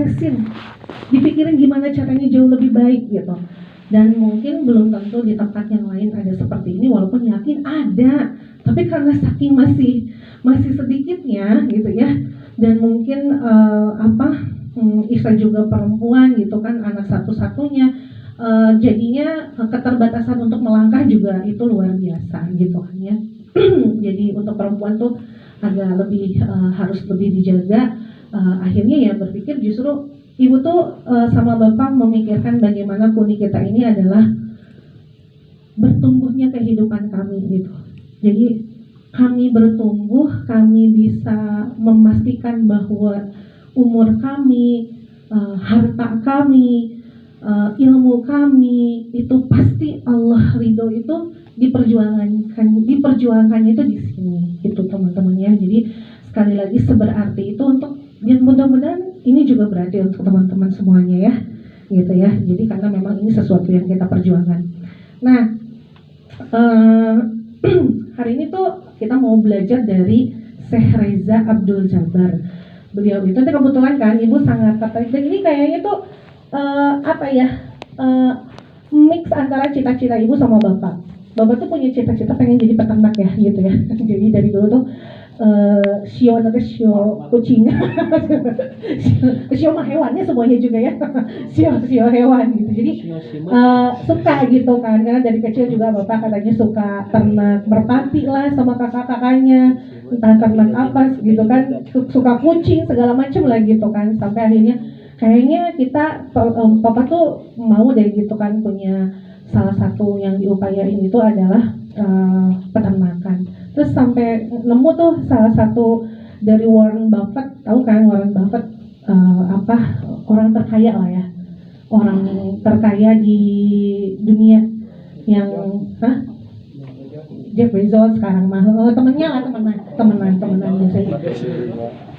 diberesin, dipikirin gimana caranya jauh lebih baik gitu. Dan mungkin belum tentu di tempat yang lain ada seperti ini, walaupun yakin ada, tapi karena saking masih sedikitnya gitu ya, dan mungkin Isa juga perempuan gitu kan, anak satu-satunya, jadinya keterbatasan untuk melangkah juga itu luar biasa gitu kan ya. Jadi untuk perempuan tuh agak lebih harus lebih dijaga. Akhirnya ya berpikir justru ibu tuh sama bapak memikirkan bagaimana puni kita ini adalah bertumbuhnya kehidupan kami gitu. Jadi kami bertumbuh, kami bisa memastikan bahwa umur kami, harta kami, ilmu kami itu pasti Allah ridho, itu diperjuangkan itu di sini gitu teman-teman ya. Jadi sekali lagi seberarti itu untuk, dan mudah-mudahan ini juga berarti untuk teman-teman semuanya ya gitu ya. Jadi karena memang ini sesuatu yang kita perjuangkan. Nah hari ini tuh kita mau belajar dari Syekh Reza Abdul Jabbar. Beliau itu kebetulan kan ibu sangat tertarik, dan ini kayaknya tuh mix antara cita-cita ibu sama bapak. Bapak tuh punya cita-cita pengen jadi peternak ya gitu ya. Jadi dari dulu tuh sio kucing, sio mah hewannya semuanya juga ya, sio hewan gitu. Jadi suka gitu kan, karena dari kecil juga bapak katanya suka ternak merpati lah sama kakak-kakaknya, entah ternak apa gitu kan, suka kucing segala macam lah gitu kan, sampai akhirnya kayaknya kita papa tuh mau deh gitu kan punya salah satu yang diupayain itu adalah peternakan. Terus sampai nemu tuh salah satu dari Warren Buffett, tahu kan Warren Buffett orang terkaya lah ya, orang terkaya di dunia yang Jeff Bezos sekarang mah temennya lah, temenan biasanya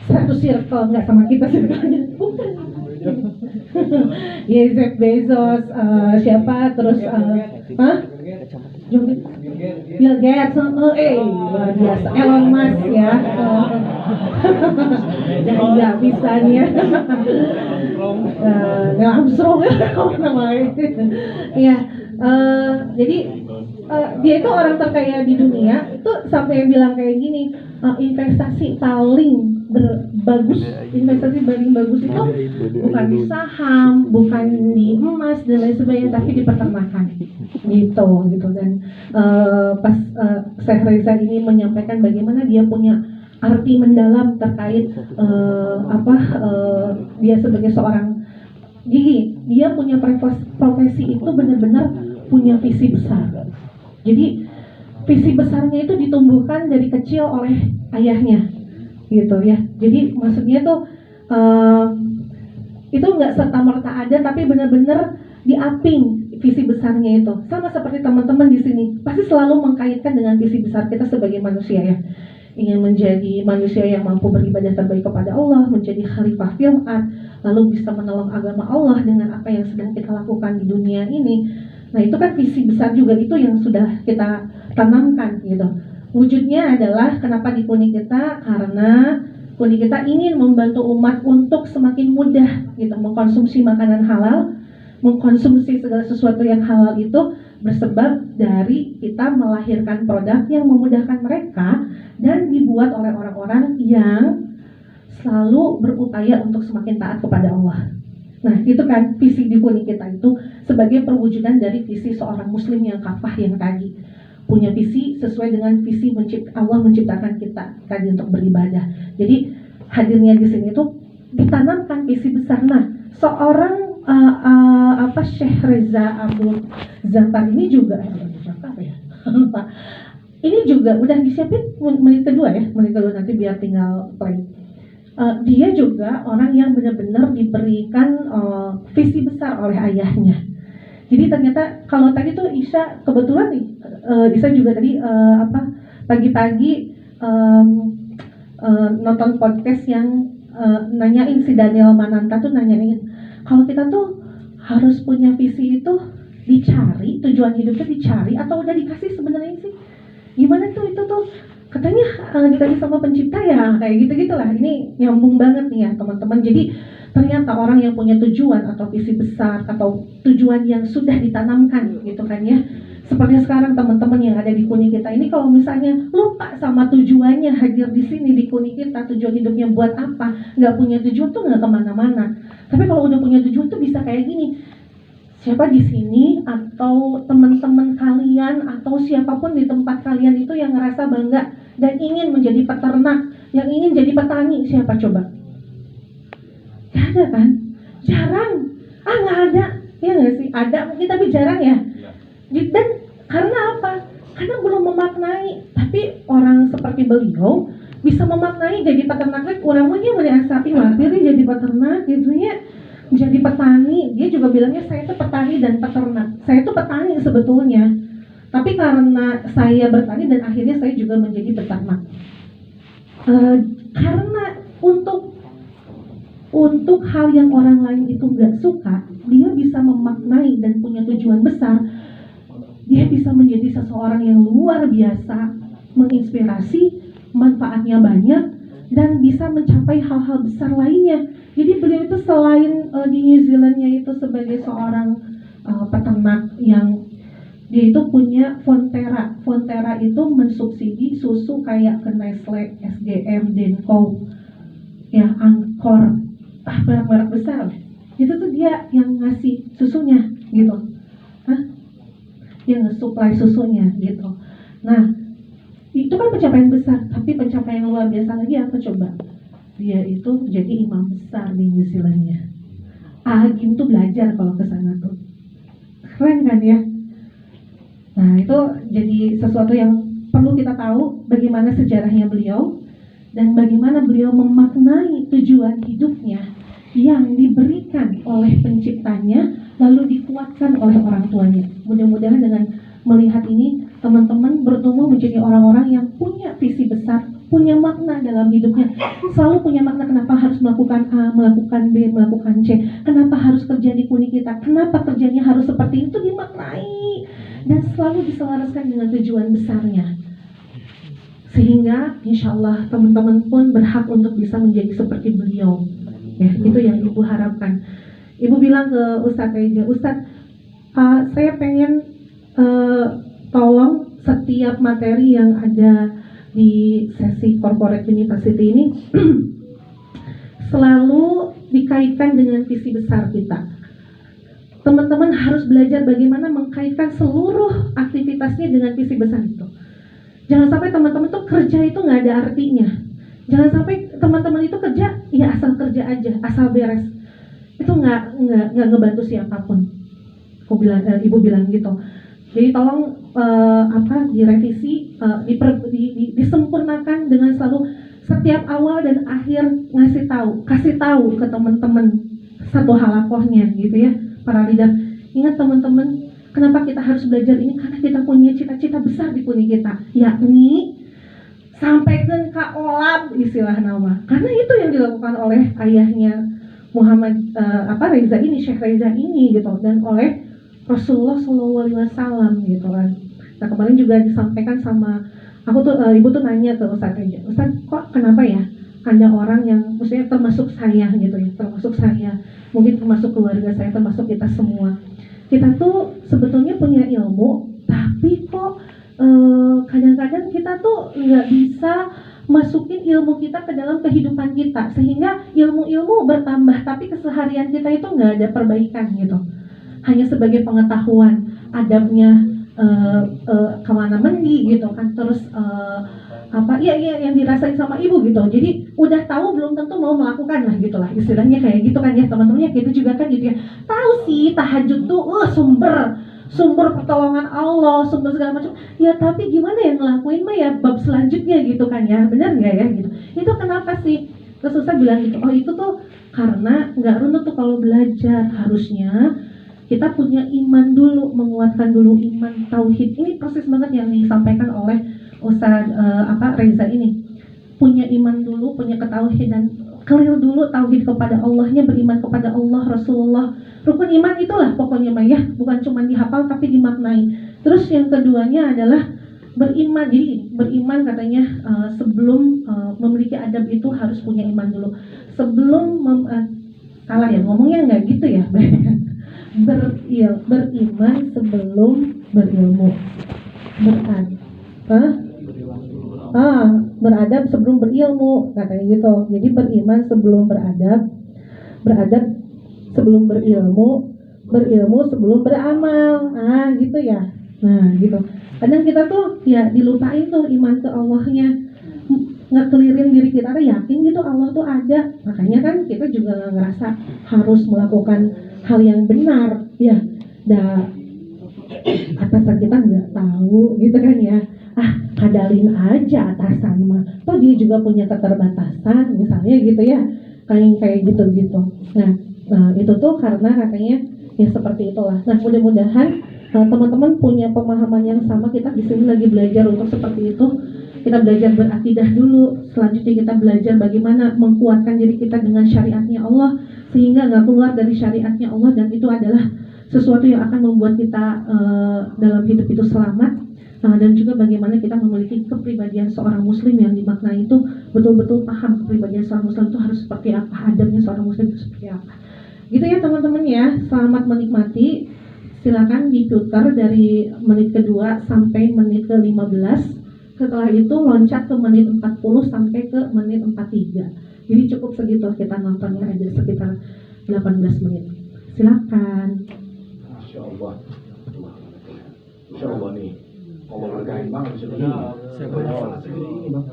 satu circle, nggak sama kita circle-nya bukan. Ya Jeff Bezos, siapa terus Bill Gates, luar biasa, Elon Musk ya, nggak bisa nih ya, Neil Armstrong namanya, ya. Jadi dia itu orang terkaya di dunia, itu sampai bilang kayak gini, investasi paling bagus itu bukan di saham, bukan di emas dan lain sebagainya, tapi di peternakan gitu. Dan pas Syekh Reza ini menyampaikan bagaimana dia punya arti mendalam terkait dia sebagai seorang gigi, dia punya profesi itu benar-benar punya visi besar. Jadi visi besarnya itu ditumbuhkan dari kecil oleh ayahnya gitu ya. Jadi maksudnya tuh itu nggak serta-merta ada, tapi benar-benar diaping visi besarnya itu. Sama seperti teman-teman di sini pasti selalu mengkaitkan dengan visi besar kita sebagai manusia ya, ingin menjadi manusia yang mampu beribadah terbaik kepada Allah, menjadi khalifah fil ard, lalu bisa menolong agama Allah dengan apa yang sedang kita lakukan di dunia ini. Nah itu kan visi besar juga, itu yang sudah kita tanamkan gitu. Wujudnya adalah kenapa di Puni kita, karena Puni kita ingin membantu umat untuk semakin mudah gitu mengkonsumsi makanan halal, mengkonsumsi segala sesuatu yang halal itu bersebab dari kita melahirkan produk yang memudahkan mereka dan dibuat oleh orang-orang yang selalu berupaya untuk semakin taat kepada Allah. Nah itu kan visi di Puni kita itu sebagai perwujudan dari visi seorang muslim yang kafah yang tadi punya visi sesuai dengan visi Allah menciptakan kita tadi untuk beribadah. Jadi hadirnya di sini tuh ditanamkan visi besar. Nah seorang Syekh Reza Abdul Jabbar ini juga ini juga udah disiapin menit kedua nanti biar tinggal play. Dia juga orang yang benar-benar diberikan visi besar oleh ayahnya. Jadi ternyata kalau tadi tuh Isya kebetulan nih, Isya juga tadi pagi-pagi nonton podcast yang nanyain si Daniel Mananta tuh nanyain kalau kita tuh harus punya visi itu dicari, tujuan hidupnya dicari atau udah dikasih sebenarnya sih? Gimana tuh itu tuh Katanya dikasih sama pencipta ya, kayak gitu-gitulah. Ini nyambung banget nih ya teman-teman. Jadi ternyata orang yang punya tujuan atau visi besar atau tujuan yang sudah ditanamkan gitu kan ya. Seperti sekarang teman-teman yang ada di Kuni kita ini, kalau misalnya lupa sama tujuannya hadir di sini di Kuni kita, tujuan hidupnya buat apa, nggak punya tujuan tuh nggak kemana-mana. Tapi kalau udah punya tujuan tuh bisa kayak gini. Siapa di sini atau teman-teman kalian atau siapapun di tempat kalian itu yang ngerasa bangga dan ingin menjadi peternak, yang ingin jadi petani, siapa coba? Gak ada kan? Jarang. Nggak ada. Ya nggak sih? Ada mungkin tapi jarang ya. Dan karena apa? Karena belum memaknai. Tapi orang seperti beliau bisa memaknai jadi peternak. Orangnya melihat mampir jadi peternak gitu ya. Jadi petani, dia juga bilangnya saya itu petani dan peternak. Saya itu petani sebetulnya, tapi karena saya bertani dan akhirnya saya juga menjadi peternak. Karena untuk hal yang orang lain itu nggak suka, dia bisa memaknai dan punya tujuan besar. Dia bisa menjadi seseorang yang luar biasa, menginspirasi, manfaatnya banyak, dan bisa mencapai hal-hal besar lainnya. Jadi beliau itu selain di New Zealandnya itu sebagai seorang peternak yang dia itu punya Fonterra. Fonterra itu mensubsidi susu kayak ke Nestle, SGM, Denko, ya Angkor, merek-merek besar. Itu tuh dia yang ngasih susunya gitu, dia nge-supply susunya gitu. Nah itu kan pencapaian besar, tapi pencapaian yang luar biasa lagi apa coba? Dia itu jadi imam besar di New Zealandnya. Agim tuh belajar kalau ke sana tuh. Keren kan ya? Nah itu jadi sesuatu yang perlu kita tahu bagaimana sejarahnya beliau dan bagaimana beliau memaknai tujuan hidupnya yang diberikan oleh penciptanya lalu dikuatkan oleh orang tuanya. Mudah-mudahan dengan melihat ini teman-teman bertumbuh menjadi orang-orang yang punya visi besar, punya makna dalam hidupnya. Selalu punya makna kenapa harus melakukan A, melakukan B, melakukan C, kenapa harus kerja di Kuni kita, kenapa kerjanya harus seperti itu, dimaknai dan selalu diselaraskan dengan tujuan besarnya. Sehingga insya Allah teman-teman pun berhak untuk bisa menjadi seperti beliau. Ya, itu yang Ibu harapkan. Ibu bilang ke Ustadz Reza, Ustadz, saya pengen tolong setiap materi yang ada di sesi Corporate University ini selalu dikaitkan dengan visi besar kita. Teman-teman harus belajar bagaimana mengkaitkan seluruh aktivitasnya dengan visi besar itu. Jangan sampai teman-teman tuh kerja itu nggak ada artinya. Jangan sampai teman-teman itu kerja ya asal kerja aja, asal beres. Itu nggak ngebantu siapapun. Ibu bilang gitu. Jadi tolong direvisi, disempurnakan dengan selalu setiap awal dan akhir kasih tahu ke teman-teman satu halakohnya gitu ya, para leader. Ingat teman-teman, kenapa kita harus belajar ini? Karena kita punya cita-cita besar di Kuni kita, yakni sampaikan ke olam istilah nama. Karena itu yang dilakukan oleh ayahnya Muhammad Reza ini, Syekh Reza ini gitu, dan oleh Rasulullah SAW gitu kan. Nah kemarin juga disampaikan sama aku tuh, ibu tuh nanya ke Ustadz Reza, Ustadz kok kenapa ya ada orang yang maksudnya termasuk saya gitu ya, termasuk saya, mungkin termasuk keluarga saya, termasuk kita semua. Kita tuh sebetulnya punya ilmu, tapi kok kadang-kadang kita tuh nggak bisa masukin ilmu kita ke dalam kehidupan kita, sehingga ilmu-ilmu bertambah, tapi keseharian kita itu nggak ada perbaikan gitu. Hanya sebagai pengetahuan, adabnya kemana mandi gitu kan, terus yang dirasain sama ibu gitu. Jadi udah tahu belum tentu mau melakukan lah gitulah, istilahnya kayak gitu kan ya teman-temannya, gitu juga kan gitu ya. Tahu sih tahajud tuh sumber pertolongan Allah, sumber segala macam. Ya tapi gimana yang ngelakuin mah ya bab selanjutnya gitu kan ya, benar nggak ya gitu. Itu kenapa sih? Terus Ustaz bilang gitu, oh itu tuh karena nggak runtuh tuh kalau belajar, harusnya kita punya iman dulu, menguatkan dulu iman, tauhid. Ini proses banget yang disampaikan oleh Ustaz Reza ini. Punya iman dulu, punya ketauhidan, clear dulu tauhid kepada Allahnya, beriman kepada Allah, Rasulullah. Rukun iman itulah pokoknya Maya, bukan cuma dihafal tapi dimaknai. Terus yang keduanya adalah beriman. Jadi beriman katanya sebelum memiliki adab itu harus punya iman dulu. Sebelum salah ya ngomongnya nggak gitu ya. Beriman sebelum berilmu. Beradab sebelum berilmu katanya gitu. Jadi beriman sebelum beradab sebelum berilmu, berilmu sebelum beramal. Gitu ya. Nah, gitu. Kadang kita tuh ya dilupain tuh iman ke Allahnya. Ngekelirin diri kita tuh yakin gitu Allah tuh ada. Makanya kan kita juga nggak ngerasa harus melakukan hal yang benar. Ya, atasan kita nggak tahu gitu kan ya. Kadalin aja atasan mah. Toh dia juga punya keterbatasan misalnya gitu ya. Kayak gitu-gitu. Nah, itu tuh karena katanya ya seperti itulah. Nah, mudah-mudahan teman-teman punya pemahaman yang sama. Kita di sini lagi belajar untuk seperti itu. Kita belajar berakidah dulu. Selanjutnya kita belajar bagaimana menguatkan diri kita dengan syariatnya Allah sehingga nggak keluar dari syariatnya Allah, dan itu adalah sesuatu yang akan membuat kita dalam hidup itu selamat. Dan juga bagaimana kita memiliki kepribadian seorang muslim yang dimaknai itu betul-betul paham kepribadian seorang muslim itu harus seperti apa, adabnya seorang muslim itu seperti apa. Gitu ya teman-teman ya, selamat menikmati. Silakan diputar dari menit kedua sampai menit ke-15. Setelah itu loncat ke menit 40 sampai ke menit 43. Jadi cukup segitu kita nontonnya aja, sekitar 18 menit. Silakan. Masya Allah. Masya Allah nih. Ngomong hargain banget di sini. Ini bang.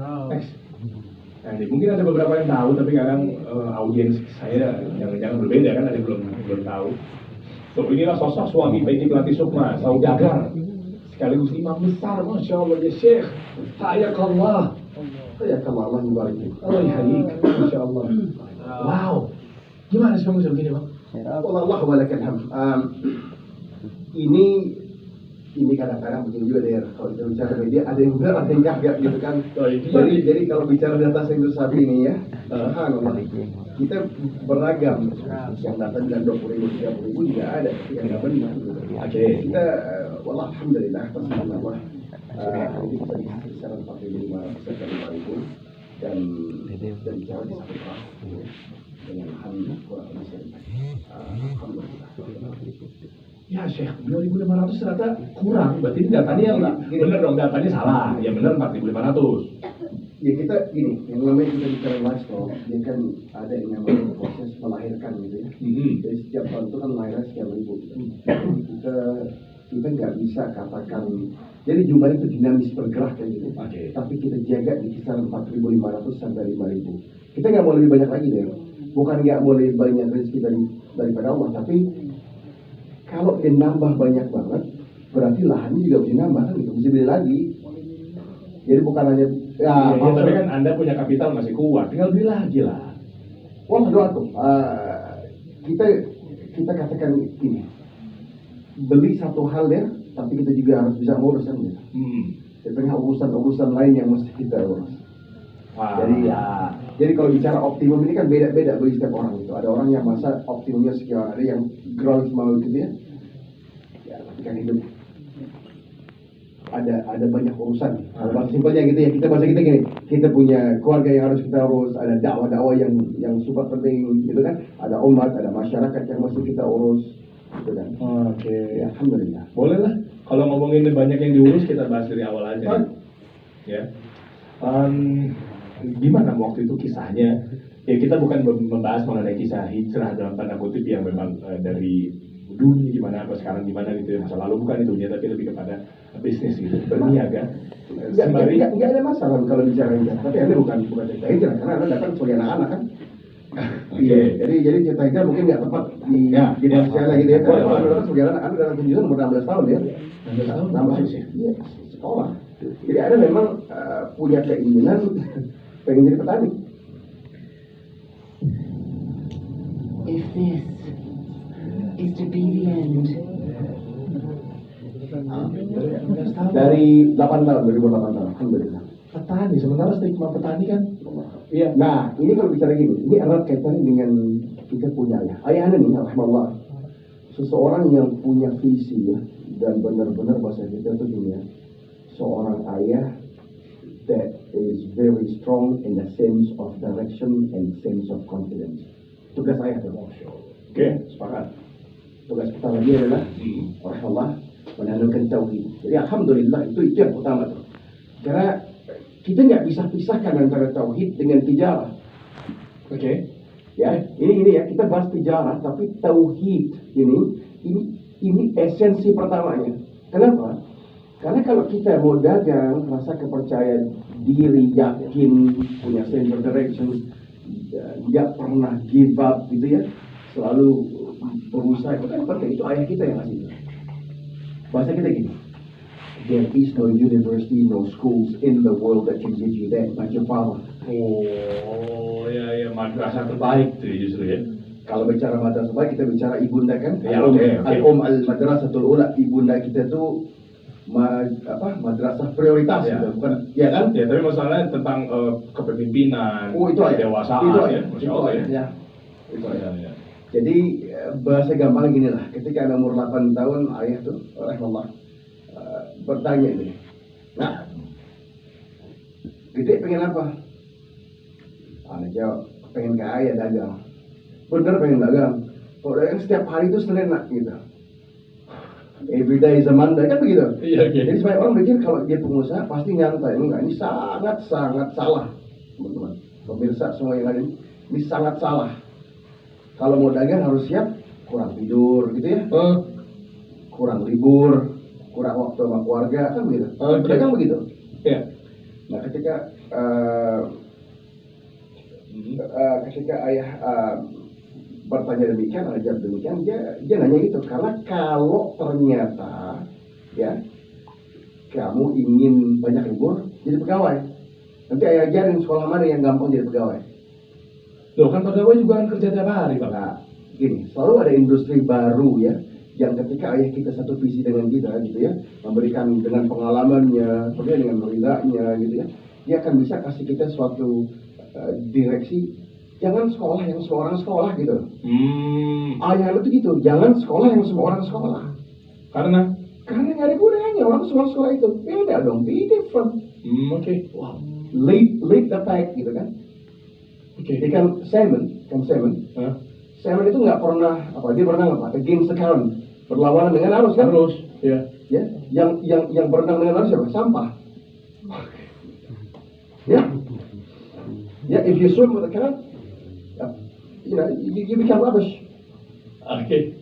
Nah, ini mungkin ada beberapa yang tahu, tapi kadang audiens saya jangan berbeda kan, ada belum tahu. So, inilah sosok suami Baiti Pelatih Sukma, saudagar, sekaligus imam besar, Masya Allah ya Syekh. Hayakallah. Hayakallah, Allah yubarik. Allah yahayik. Masya Allah. Wow. Gimana sih kamu bisa begini bang? Wallah walakal hamd. Ini kadang-kadang begini juga deh, kalau kita bicara media ada yang benar ada yang kagak gitu kan. Jadi kalau bicara data sendiri sapi ini ya, subhanallah, kita beragam. Yang data bilang 20.000, 30.000 juga ada yang nggak benar. Gitu. Kita, wallah alhamdulillah, subhanallah. Ini kita di kisaran 4.500 sampai 5.000 dan bicara di satu kelas dengan alhamdulillah. Ya Syekh, 2.500 ternyata kurang. Berarti ini datanya yang benar dong, datanya salah. Ya benar 4.500. Ya kita gini, yang namanya kita bicara lifestyle, dia kan ada yang namanya proses melahirkan gitu ya. Jadi setiap tahun itu kan melahirkan sekian ribu. Kita nggak bisa katakan, jadi jumlah itu dinamis bergerak kayak gitu. Tapi kita jaga di kisaran 4.500 sampai 5.000. Kita nggak mau lebih banyak lagi deh. Bukan nggak mau lebih banyak rezeki daripada Allah, tapi kalau dia nambah banyak banget, berarti lahannya juga bisa nambah kan gitu, bisa beli lagi. Jadi bukan hanya tapi kan Anda punya kapital masih kuat, tinggal beli lagi lah. Wah doa tuh. Kita katakan ini, beli satu hal ya, tapi kita juga harus bisa nguruskan ya. Di tengah urusan lain yang mesti kita urus. Jadi kalau bicara optimum ini kan beda-beda bagi setiap orang itu. Ada orang yang masa optimumnya sekian, ada yang gross mau gitu ya. Ya, tapi kan hidup ada banyak urusan. Kalau bahasa simpelnya gitu ya, bahasa kita gini, kita punya keluarga yang harus kita urus, ada dakwah-dakwah yang super penting gitu kan. Ada umat, ada masyarakat yang mesti kita urus gitu kan. Ya, alhamdulillah. Boleh lah. Kalau ngomongin banyak yang diurus, kita bahas dari awal aja. Ya. Gimana waktu itu kisahnya? Ya kita bukan membahas mengenai kisah hijrah dalam tanda kutip yang memang dari dunia gimana apa sekarang gimana gitu ya, masa lalu bukan itu ya, tapi lebih kepada bisnis gitu, berniaga. Enggak ada masalah kalau bicara hijrah, tapi Anda bukan cerita hijrah karena Anda datang sebagai anak-anak kan. Iya, jadi cerita hijrah mungkin nggak tepat di manusia gitu ya. Kalau Anda datang sebagai anak, Anda datang kunjungan umur 16 tahun ya. 16 tahun tambah sih. Iya, sekolah. Jadi Anda memang punya keinginan pengen jadi petani. If this is to be the end. Dari 8 tahun, 2008 tahun, alhamdulillah. Petani, sementara stigma petani kan. Iya. Nah, ini kalau bicara gini, ini erat kaitannya dengan kita punya ayah. Ayah Anda nih, rahmatullah. Seseorang yang punya visi ya, dan benar-benar bahasa kita itu gini ya. seorang ayah that is very strong in the sense of direction and sense of confidence. Tugas ayah itu. Oke, sepakat. Tugas pertama dia adalah Allah menanamkan tauhid. Jadi alhamdulillah itu yang pertama tuh. Karena kita nggak bisa pisahkan antara tauhid dengan tijarah. Oke. Ya, ini ya kita bahas tijarah, tapi tauhid ini esensi pertamanya. Kenapa? Karena kalau kita mau dagang, rasa kepercayaan diri, yakin, punya sense of direction, nggak pernah give up gitu ya, selalu berusaha, itu kan penting. Itu ayah kita yang ngasih. Bahasa kita gini, there is no university, no schools in the world that can give you that, but your father. Oh, ya madrasah terbaik tuh justru ya. Kalau bicara madrasah terbaik, kita bicara ibunda kan? Ya, oke. Al-madrasatul ula, ibunda kita tuh madrasah prioritas Ya. gitu, bukan? Ya kan? Ya, tapi masalahnya tentang kepemimpinan, Oh, itu ayah. kedewasaan Itu ya. ayah. Masya Allah ya. Ya. Itu ayah. Ya. Jadi bahasa gampang gini lah, ketika anak umur 8 tahun, ayah tuh, rahimahullah, bertanya ini, nah, gede pengen apa? Anak jawab, pengen kaya dagang. Bener pengen dagang. Kalau dagang setiap hari itu Senin nak gitu. Every day is a Monday, kan begitu? Iya, oke. Jadi sebanyak orang pikir kalau dia pengusaha pasti nyantai. Enggak, ini sangat salah, teman-teman. Pemirsa semua yang ada ini sangat salah. Kalau mau dagang harus siap kurang tidur gitu ya, kurang libur, kurang waktu sama keluarga, kan begitu. Pedagang begitu. Iya. Nah ketika ayah bertanya demikian, ajar demikian, dia nanya gitu, karena kalau ternyata ya kamu ingin banyak libur, jadi pegawai. Nanti ayah ajarin sekolah mana yang gampang jadi pegawai. Loh kan pegawai juga kan kerja tiap hari, Pak. Nah, gini, selalu ada industri baru ya, yang ketika ayah kita satu visi dengan kita gitu ya, memberikan dengan pengalamannya, kemudian dengan meridanya gitu ya, dia akan bisa kasih kita suatu direksi. Jangan sekolah yang semua orang sekolah gitu. Ayah lu tuh gitu, jangan sekolah yang semua orang sekolah. Karena Karena nggak ada gunanya, orang semua sekolah itu beda dong, be different. oke. Wow, lead the pack gitu kan. Oke. Jadi kan Simon itu nggak pernah dia berenang against the current, berlawanan dengan arus kan? Harus, ya. Ya, yang berenang dengan arus siapa? Sampah. Ya, if you swim with the current, you become rubbish. Oke.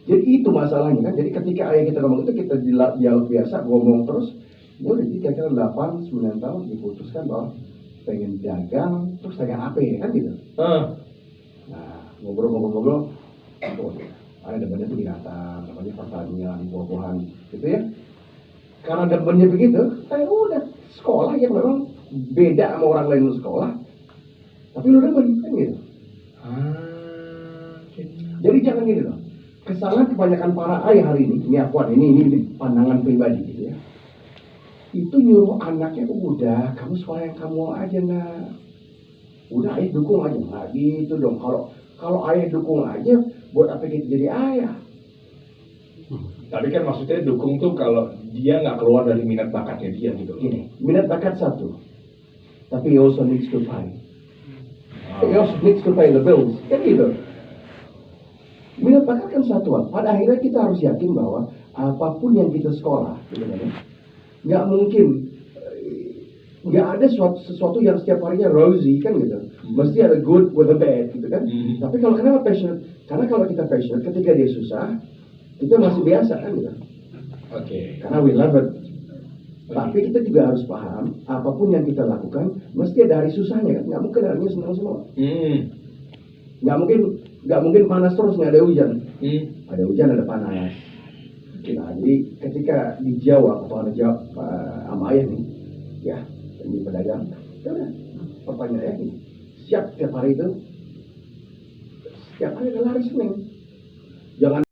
Jadi itu masalahnya kan. Jadi ketika ayah kita ngomong itu, kita dialog biasa ngomong terus. Ya udah, jadi kira-kira 8-9 tahun diputuskan bahwa pengen dagang, terus dagang apa ya kan gitu. Nah, ngobrol-ngobrol, ada depannya tuh binatang, namanya pertanian, buah-buahan, gitu ya. Karena depannya begitu, udah sekolah yang memang beda sama orang lain sekolah, tapi lu demen kan gitu. Jadi jangan gini loh. Kesalahan kebanyakan para ayah hari ini pandangan pribadi gitu ya. Itu nyuruh anaknya, udah kamu sekolah yang kamu aja nak. Udah ayah dukung aja, nggak gitu dong. Kalau ayah dukung aja, buat apa kita jadi ayah? Tapi kan maksudnya dukung tuh kalau dia nggak keluar dari minat bakatnya dia gitu. Gini, minat bakat satu, tapi he also needs to pay. He also needs to pay the bills, kan gitu. Minat bakat kan satuan. Pada akhirnya kita harus yakin bahwa apapun yang kita sekolah, gitu kan, nggak mungkin, nggak ada sesuatu yang setiap harinya rosy kan gitu. Mesti ada good with the bad gitu kan. Tapi kalau kenapa passionate? Karena kalau kita passionate, ketika dia susah, kita masih biasa kan gitu. Oke. Karena we love it. Tapi kita juga harus paham, apapun yang kita lakukan, mesti ada hari susahnya kan. Nggak mungkin harinya senang semua. Nggak mungkin panas terus, nggak ada hujan. Ada hujan, ada panas. Nah, jadi ketika dijawab atau ada jawab sama ayah nih, ya, ini pedagang, ya udah, pertanyaan ayah nih, siap tiap hari itu, setiap hari adalah hari Senin. Jangan